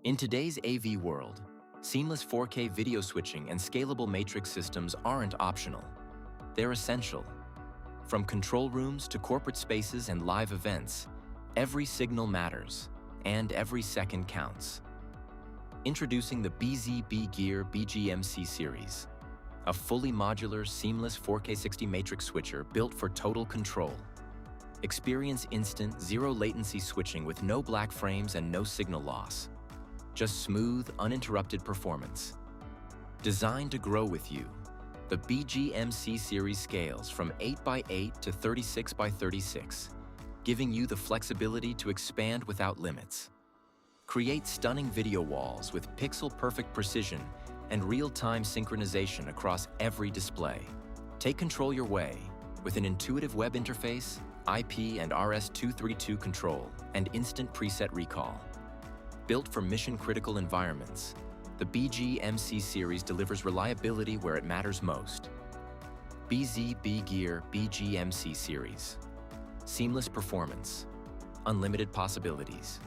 In today's AV world, seamless 4K video switching and scalable matrix systems aren't optional. They're essential. From control rooms to corporate spaces and live events, every signal matters, and every second counts. Introducing the BZBGEAR BG-MC Series, a fully modular, seamless 4K 60 matrix switcher built for total control. Experience instant, zero-latency switching with no black frames and no signal loss. Just smooth, uninterrupted performance. Designed to grow with you, the BG-MC Series scales from 8x8 to 36x36, giving you the flexibility to expand without limits. Create stunning video walls with pixel-perfect precision and real-time synchronization across every display. Take control your way with an intuitive web interface, IP and RS-232 control, and instant preset recall. Built for mission-critical environments, the BG-MC Series delivers reliability where it matters most. BZBGEAR BG-MC Series. Seamless performance, unlimited possibilities.